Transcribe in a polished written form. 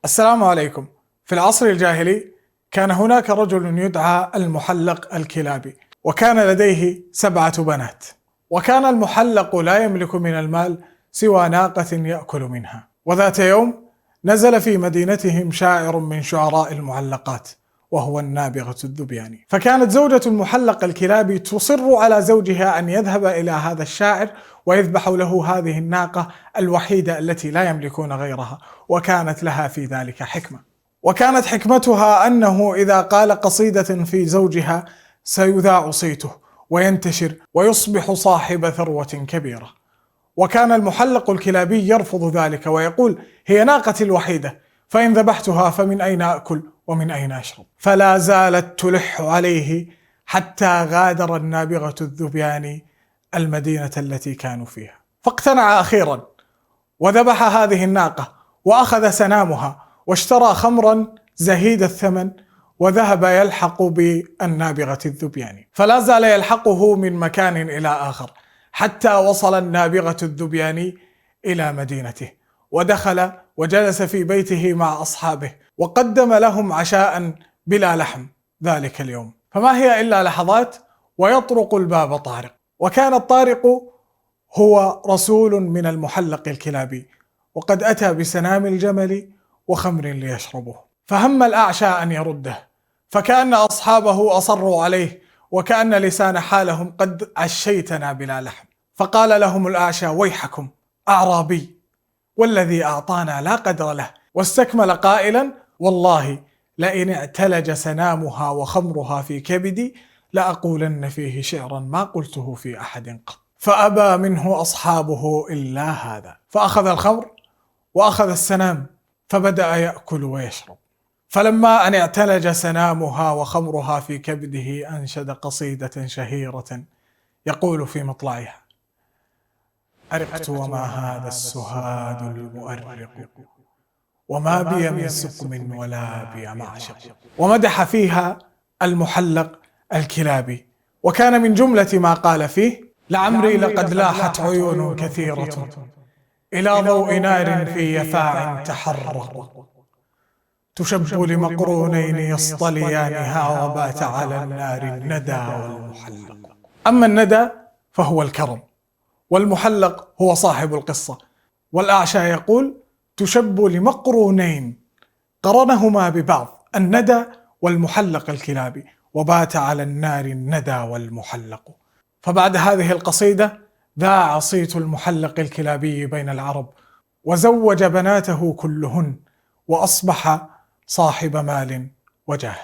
السلام عليكم. في العصر الجاهلي كان هناك رجل يدعى المحلق الكلابي، وكان لديه 7 بنات، وكان المحلق لا يملك من المال سوى ناقة يأكل منها. وذات يوم نزل في مدينتهم شاعر من شعراء المعلقات، وهو النابغة الذبياني. فكانت زوجة المحلق الكلابي تصر على زوجها أن يذهب إلى هذا الشاعر ويذبح له هذه الناقة الوحيدة التي لا يملكون غيرها، وكانت لها في ذلك حكمة. وكانت حكمتها أنه إذا قال قصيدة في زوجها سيذاع صيته وينتشر ويصبح صاحب ثروة كبيرة. وكان المحلق الكلابي يرفض ذلك ويقول: هي ناقتي الوحيدة، فإن ذبحتها فمن أين أكل ومن أين أشرب؟ فلا زالت تلح عليه حتى غادر النابغة الذبياني المدينة التي كانوا فيها، فاقتنع أخيرا وذبح هذه الناقة وأخذ سنامها واشترى خمرا زهيد الثمن وذهب يلحق بالنابغة الذبياني. فلا زال يلحقه من مكان إلى آخر حتى وصل النابغة الذبياني إلى مدينته، ودخل وجلس في بيته مع أصحابه وقدم لهم عشاء بلا لحم ذلك اليوم. فما هي إلا لحظات ويطرق الباب طارق، وكان الطارق هو رسول من المحلق الكلابي، وقد أتى بسنام الجمل وخمر ليشربه. فهم الأعشى أن يرده، فكأن أصحابه أصروا عليه، وكأن لسان حالهم قد عشيتنا بلا لحم. فقال لهم الأعشى: ويحكم، أعرابي والذي أعطانا لا قدر له. واستكمل قائلا: والله لئن اعتلج سنامها وخمرها في كبدي لأقولن فيه شعرا ما قلته في أحد قط. فأبى منه أصحابه إلا هذا، فأخذ الخمر وأخذ السنام فبدأ يأكل ويشرب. فلما أن اعتلج سنامها وخمرها في كبده أنشد قصيدة شهيرة يقول في مطلعها: أرقت وما هذا السهاد المؤرق، وما بي من سقم ولا بي معشق. ومدح فيها المحلق الكلابي، وكان من جملة ما قال فيه: لعمري لقد لاحت عيون كثيرة إلى ضوء نار في يفاع تحرق، تشب لمقرونين يصطليانها وبات على النار الندى والمحلق. أما الندى فهو الكرم، والمحلق هو صاحب القصة. والأعشى يقول: تشب لمقرونين قرنهما ببعض، الندى والمحلق الكلابي، وبات على النار الندى والمحلق. فبعد هذه القصيدة ذاع صيت المحلق الكلابي بين العرب، وزوج بناته كلهن، وأصبح صاحب مال وجاه.